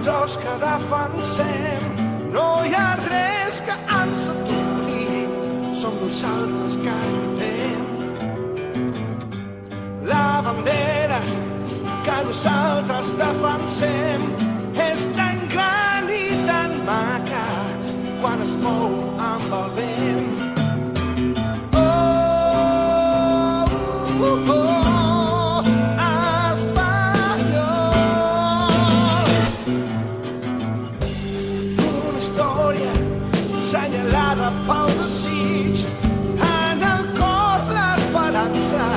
valors que defensem. No hi ha res que ens aturi, som nosaltres que lluitem. La bandera que nosaltres defensem és tan gran i tan maca quan es mou amb el vent. Senyalada pel desig, en el cor l'esperança,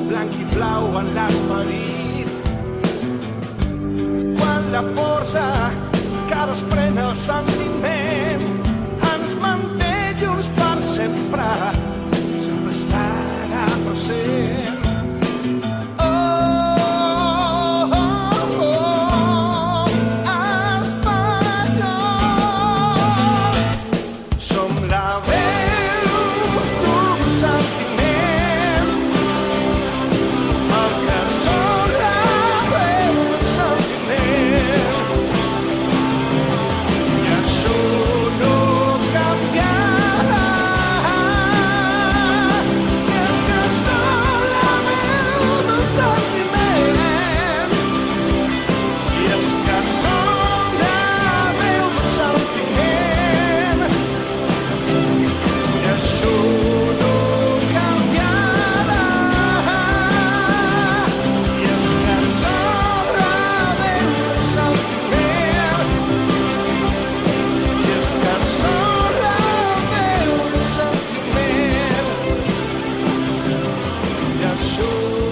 blanc i blau en l'esperit. Quan la força que desprèn el sentiment ens manté junts per sempre, sempre estarà present. Sure.